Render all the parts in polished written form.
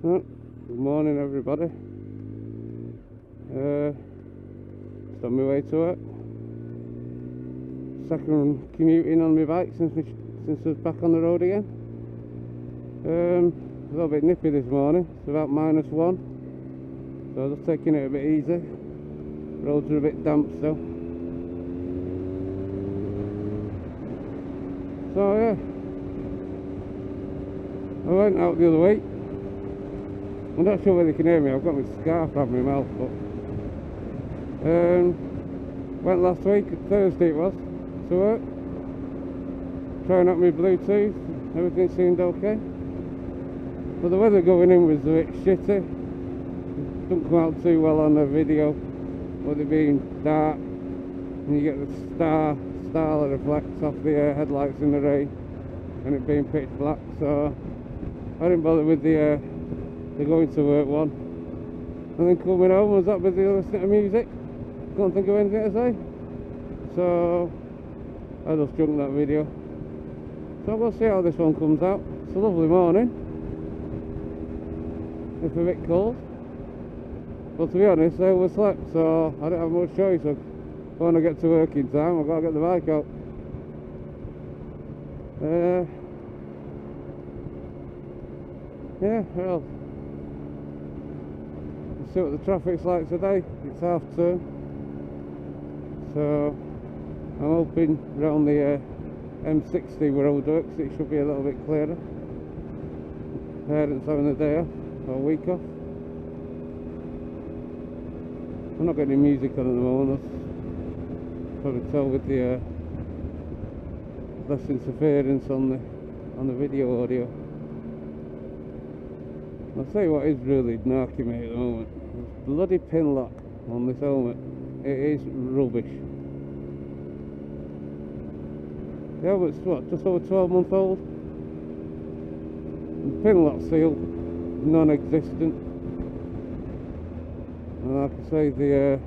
Well, good morning everybody. Just on my way to work. Second commuting on my bike since I was back on the road again. A little bit nippy this morning. It's about -1, so I'm just taking it a bit easy. Roads are a bit damp still. So yeah, I went out the other week. I'm not sure whether you can hear me. I've got my scarf around my mouth, but went last week, Thursday it was, to work, trying out my Bluetooth. Everything seemed okay, but the weather going in was a bit shitty. It didn't come out too well on the video, with it being dark, and you get the starlight reflects off the headlights in the rain, and it being pitch black. So I didn't bother with the going to work one, and then coming home I was that busy listening to music, couldn't think of anything to say, so I just junked that video. So we'll see how this one comes out. It's a lovely morning, it's a bit cold, but to be honest I overslept, so I don't have much choice. If I want to get to work in time, I've got to get the bike out. Yeah, well, see what the traffic's like today. It's half term, so I'm hoping around the M60 road works it should be a little bit clearer. Parents having a day off or a week off. I'm not getting any music on at the moment. That's probably tell with the less interference on the video audio. I'll tell you what is really knocking me at the moment. This bloody pin lock on this helmet. It is rubbish. The helmet's what, just over 12 months old? The pin lock seal, non-existent. And like I say, the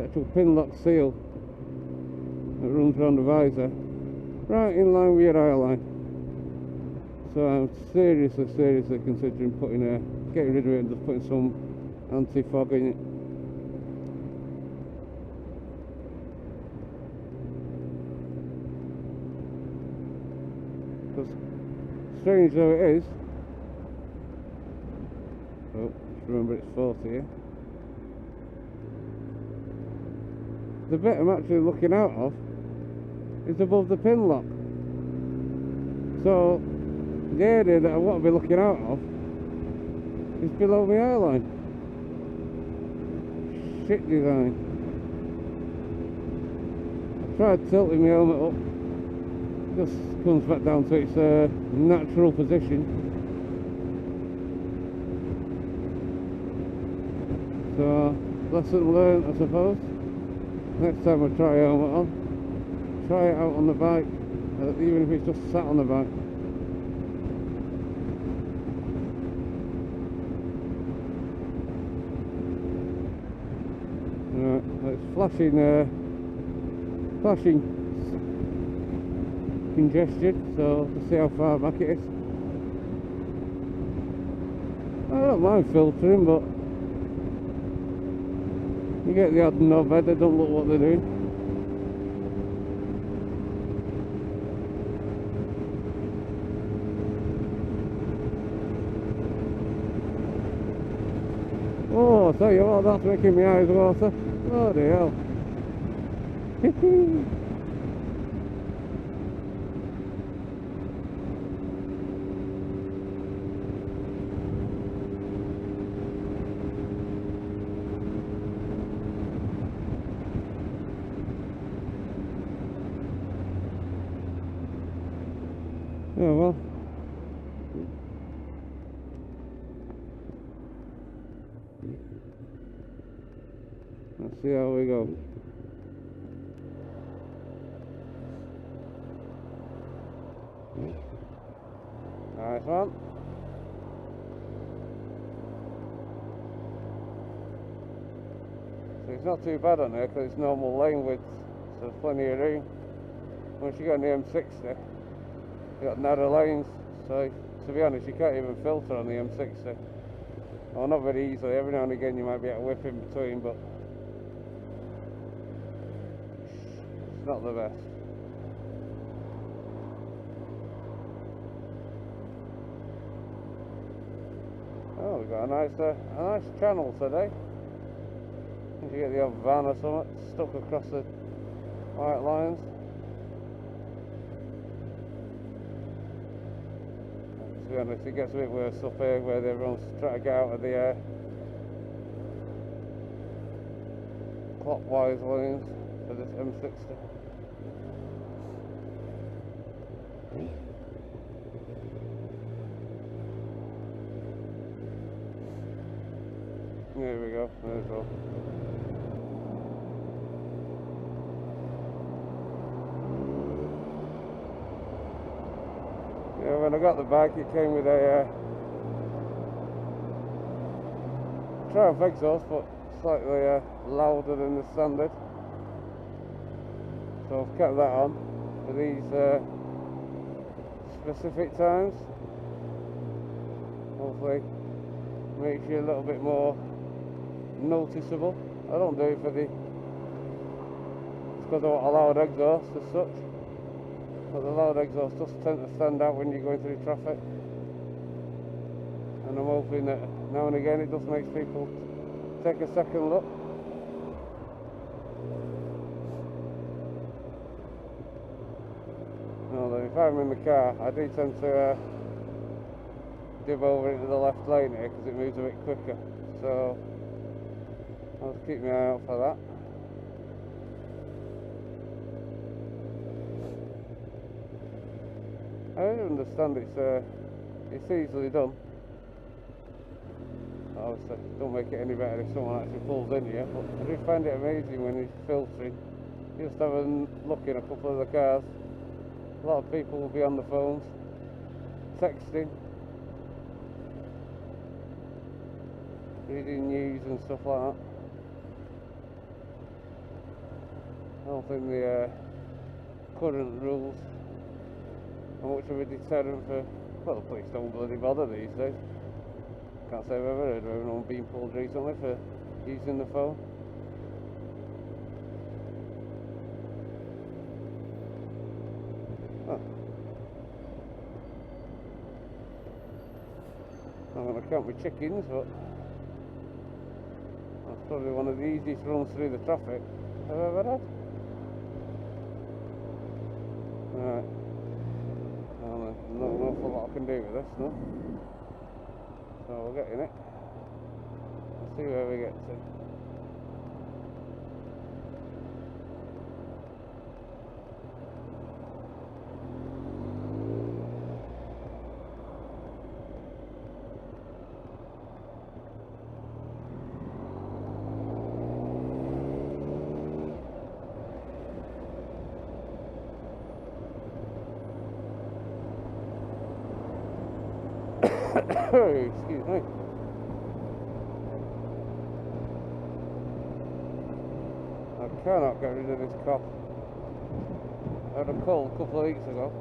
actual pin lock seal that runs around the visor, right in line with your eye line. So I'm seriously considering getting rid of it and just putting some anti-fog in it. Because strange though it is, oh, just remember it's 40 here. The bit I'm actually looking out of is above the pin lock. So the area that I want to be looking out of is below my eye line. Shit design. I tried tilting my helmet up, just comes back down to its natural position. So lesson learned, I suppose. Next time I try a helmet on, try it out on the bike, even if it's just sat on the bike. It's flashing congestion, so to see how far back it is. I don't mind filtering, but you get the odd knobhead that don't look what they're doing. Oh, I tell you what, that's making my eyes water. Bloody hell. Oh well. Let's see how we go. Nice one. So it's not too bad on there because it's normal lane width, so there's plenty of room. Once you get on the M60, you've got narrow lanes, so to be honest you can't even filter on the M60. Well, not very easily. Every now and again you might be able to whip in between, but it's not the best. Oh, we've got a nice channel today. You get the odd van or something stuck across the white lines. To be honest, it gets a bit worse up here where everyone's trying to get out of the clockwise lanes for this M60. There we go, there's all. Yeah, when I got the bike it came with a Triumph exhaust, but slightly louder than the standard. So I've kept that on for these specific times. Hopefully makes you a little bit more noticeable. I don't do it for the... It's because I want a loud exhaust as such. But the loud exhaust does tend to stand out when you're going through traffic. And I'm hoping that now and again it just makes people take a second look. Although if I'm in the car, I do tend to dip over into the left lane here because it moves a bit quicker. So I'll just keep my eye out for that. I don't understand it's easily done. Obviously, don't make it any better if someone actually pulls into you, but I do find it amazing when he's filtering. Just have a look in a couple of the cars. A lot of people will be on the phones, texting, reading news and stuff like that. I don't think the current rules are much of a deterrent for, well, the police don't bloody bother these days. Can't say I've ever heard of anyone being pulled recently for using the phone. Oh. I'm going to count my chickens, but that's probably one of the easiest runs through the traffic I've ever had. Right. Not an awful lot I can do with this, no? So we'll get in it. Let's see where we get to. Excuse me. I cannot get rid of this cough. I had a cold a couple of weeks ago.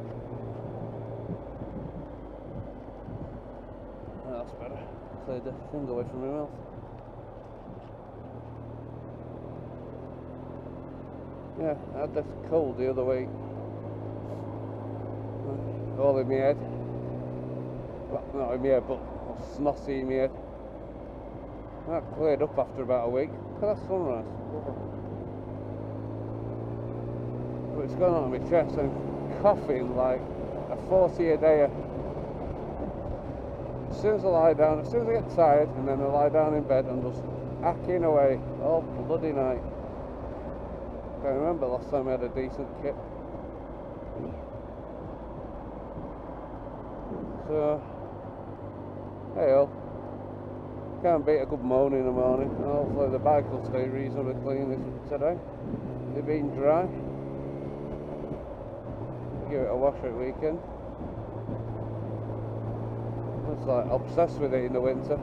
Oh, that's better. Cleared the thing away from my mouth. Yeah, I had this cold the other week. All in my head. Well, not in my head, but snotty in my head. That cleared up after about a week. Look at that sunrise. But it's gone on my chest and coughing like a 40-a-day. As soon as I lie down, as soon as I get tired, and then I lie down in bed and just hacking away all bloody night. I can't remember last time I had a decent kit. So, hey-oh. Can't beat a good moan in the morning. And hopefully the bike will stay reasonably clean today. They've been dry. Give it a wash at weekend. It's like obsessed with it in the winter.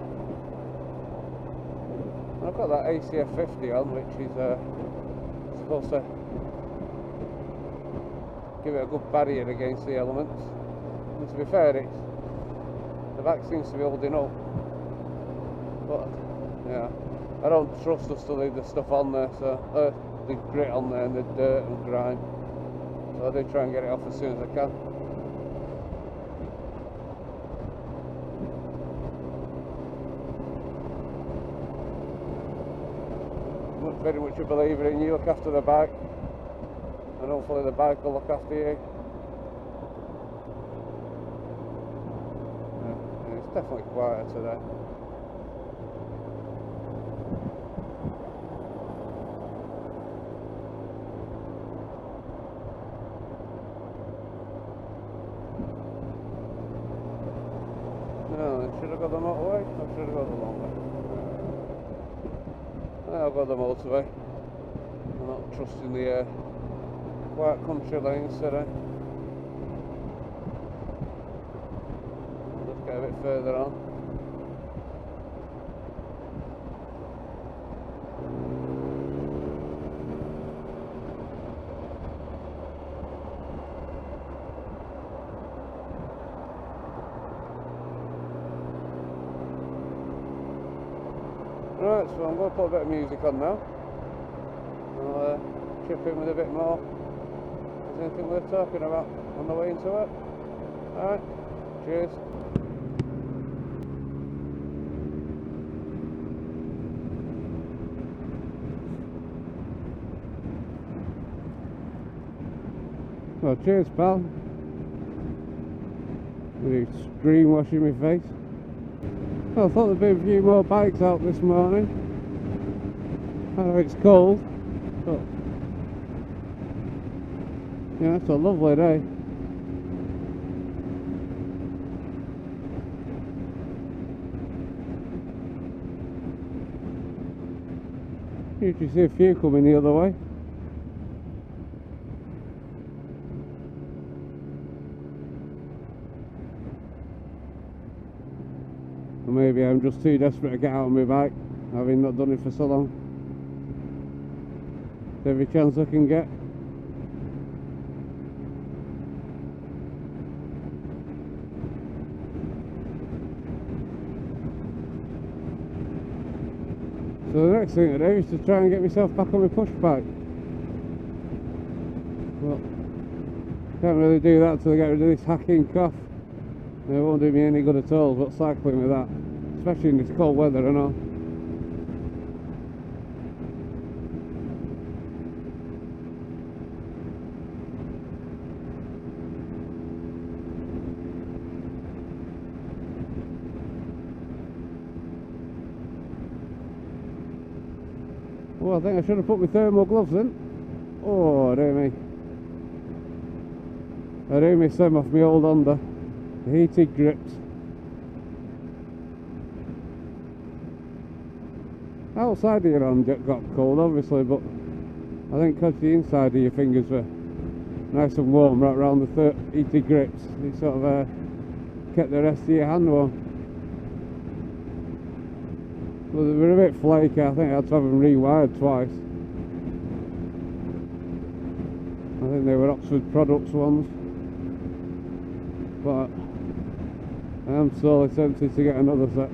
I've got that ACF 50 on, which is supposed to give it a good barrier against the elements. And to be fair, the back seems to be holding up. But yeah, I don't trust us to leave the stuff on there, so the grit on there and the dirt and grime. So I do try and get it off as soon as I can. I'm very much a believer in you look after the bike, and hopefully the bike will look after you. Yeah, it's definitely quieter today. No, should I go the motorway or should I go the long way? I'll go the motorway. I'm not trusting the quiet country lanes today. Let's get a bit further on. Right, so I'm going to put a bit of music on now. I'll chip in with a bit more. Is there anything worth talking about on the way into it? Alright, cheers. Well, cheers, pal. Really screen washing my face. Well, I thought there'd be a few more bikes out this morning. I know it's cold, but yeah, it's a lovely day. Usually see a few coming the other way. Or maybe I'm just too desperate to get out on my bike, having not done it for so long. Every chance I can get. So the next thing to do is to try and get myself back on my push bike. Well, can't really do that till I get rid of this hacking cough. It won't do me any good at all, but cycling with that, especially in this cold weather and all. Well, I think I should have put my thermal gloves in. Oh, dear me. I do miss them off my old Honda. The heated grips. Outside of your hand got cold, obviously, but I think because the inside of your fingers were nice and warm right around the heated grips, it sort of kept the rest of your hand warm. Well, they were a bit flaky. I think I had to have them rewired twice. I think they were Oxford Products ones. But I am sorely tempted to get another set.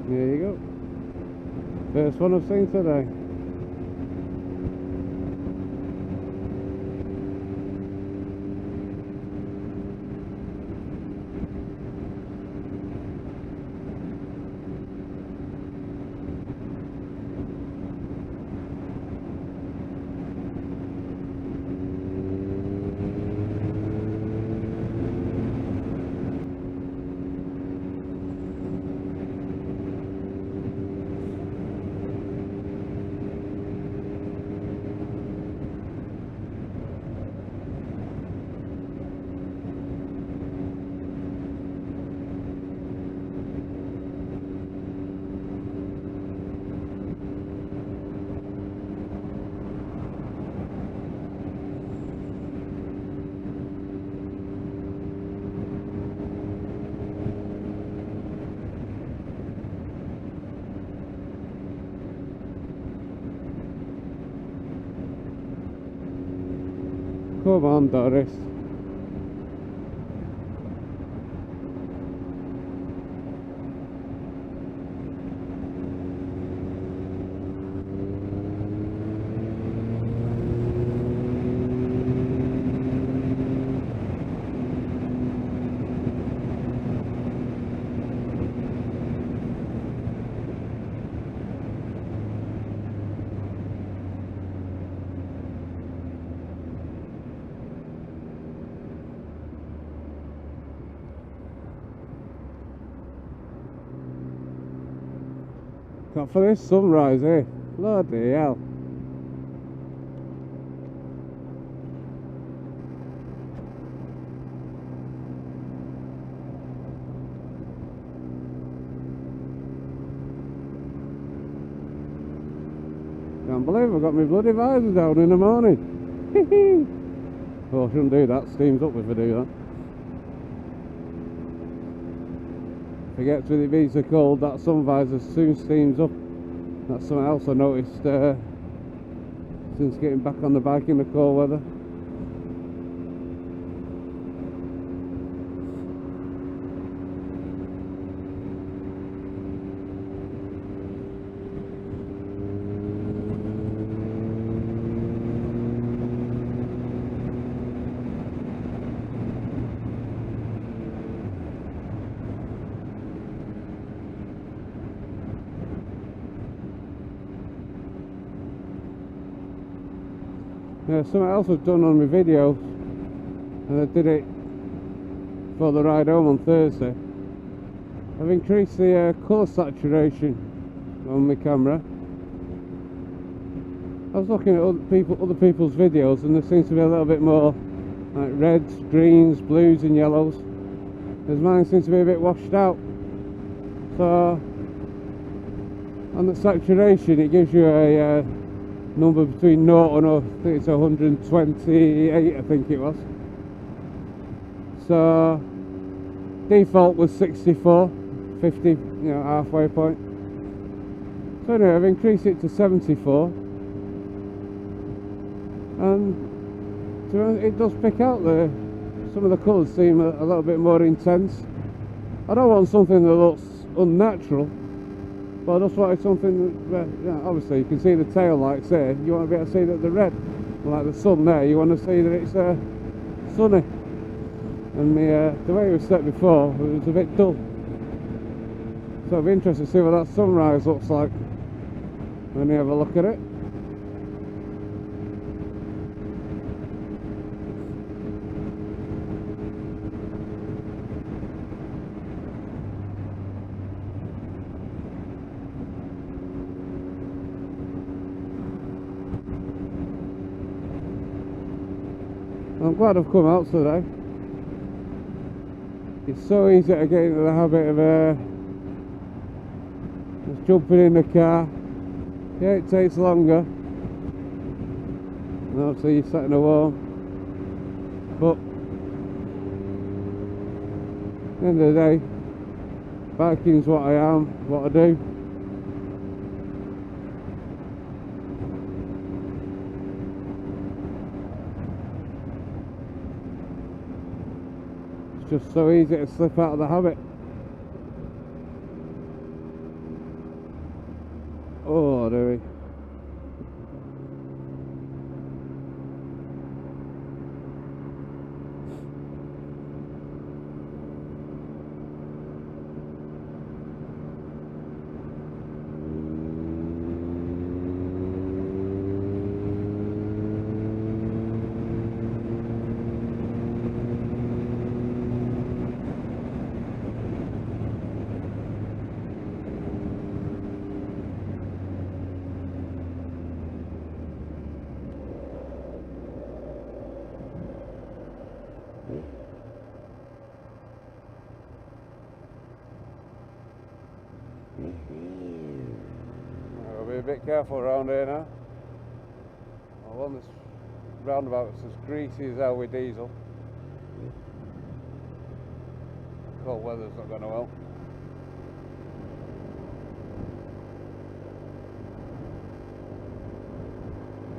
There you go. First one I've seen today. Come on, Doris. Got for this sunrise here. Bloody hell. Can't believe I've got my bloody visor down in the morning. Oh, I shouldn't do that. Steam's up if I do that. Forgets with it being so cold, that sun visor soon steams up. That's something else I noticed since getting back on the bike in the cold weather. Yeah, something else was done on my video, and I did it for the ride home on Thursday. I've increased the colour saturation on my camera. I was looking at other people's videos, and there seems to be a little bit more like reds, greens, blues and yellows, as mine seems to be a bit washed out. So on the saturation it gives you a number between 0 and I think it's 128, I think it was. So default was 64, 50, you know, halfway point. So anyway, I've increased it to 74, and it does pick out some of the colours seem a little bit more intense. I don't want something that looks unnatural, but I just wanted something that, obviously you can see the tail lights there, you want to be able to see that they're red. Like the sun there, you want to see that it's sunny. And the way it was set before, it was a bit dull. So it'll be interesting to see what that sunrise looks like when you have a look at it. I'm glad I've come out today. It's so easy to get into the habit of just jumping in the car. Yeah, it takes longer, and obviously you're setting a warm, but at the end of the day, biking's what I am, what I do. It's just so easy to slip out of the habit. Oh, do we? I'll be a bit careful around here now. I want this roundabout that's as greasy as hell with diesel. Cold weather's not going to help.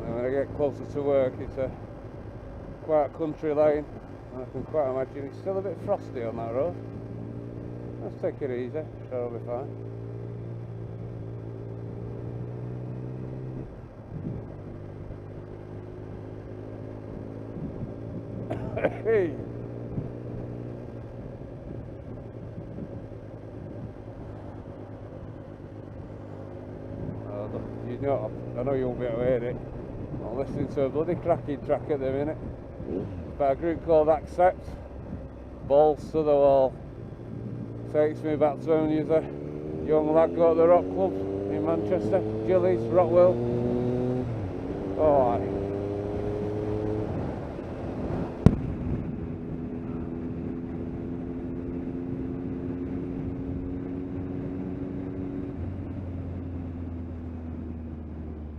And when I get closer to work, it's a quiet country lane. I can quite imagine it's still a bit frosty on that road. Let's take it easy, sure it'll be fine. Hey! You know, I know you'll be able to hear it. I'm listening to a bloody cracking track at the minute. It's by a group called Accept. Balls to the wall. Takes me back to when I was a young lad, go to the rock club in Manchester, Gillies, Rockwell. Oh, aye.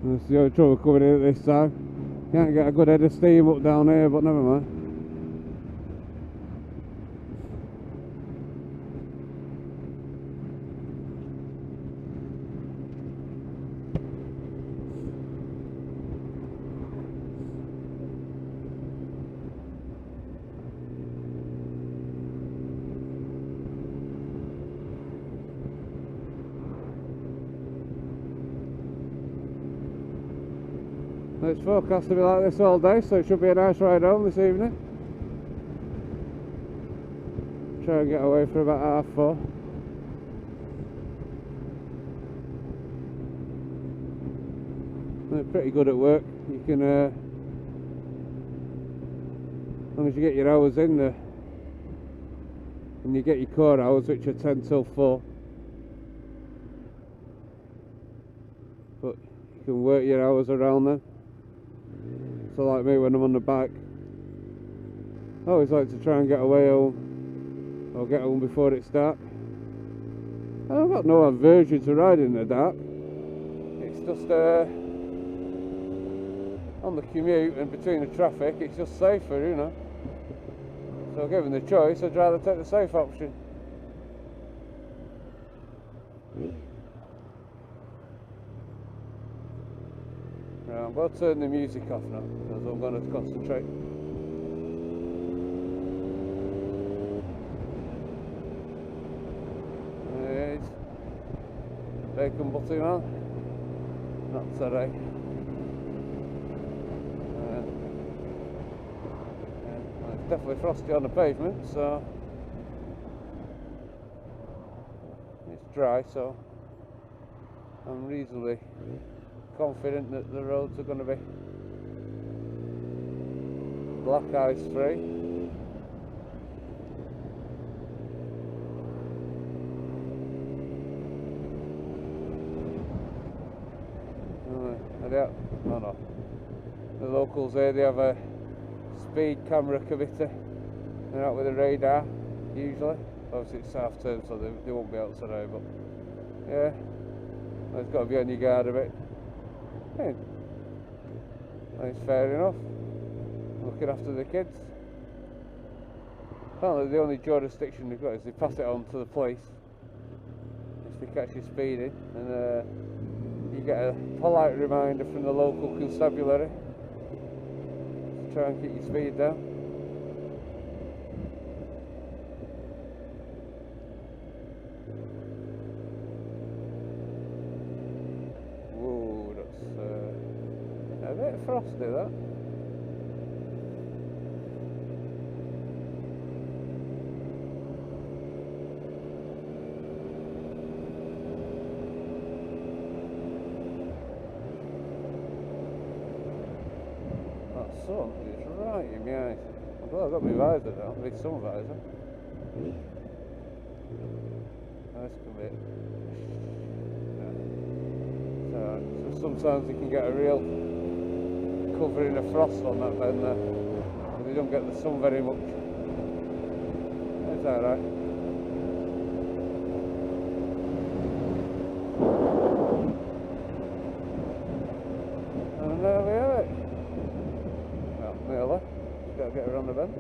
That's the only trouble coming in at this time. Can't get a good head of steam up down here, but never mind. It's forecast to be like this all day, so it should be a nice ride home this evening. Try and get away for about 4:30. They're pretty good at work. You can, as long as you get your hours in there, and you get your core hours, which are 10 till 4. But you can work your hours around them. So like me, when I'm on the bike, I always like to try and get away home, or get home before it's dark. I've got no aversion to riding in the dark. It's just on the commute and between the traffic, it's just safer, you know. So given the choice, I'd rather take the safe option. Right, I'm going to turn the music off now because I'm going to concentrate. There it is. Bacon butty man. Not today. It's definitely frosty on the pavement, so it's dry, so I'm reasonably confident that the roads are going to be black ice free. Oh no, the locals here, they have a speed camera committee. They're out with a radar usually. Obviously it's half term, so they won't be out today, but yeah, there's got to be on your guard a bit. Hey, that's fair enough. Looking after the kids. Apparently the only jurisdiction they've got is they pass it on to the police if they catch you speeding, and you get a polite reminder from the local constabulary to try and keep your speed down. A bit frosty that. That sun is right in my eyes. Well, I've got my visor now, my sun visor. This can be. So sometimes you can get a real covering of frost on that bend there, because you don't get the sun very much. It's alright. And there we have it. Well, nearly. Just got to get around the bend.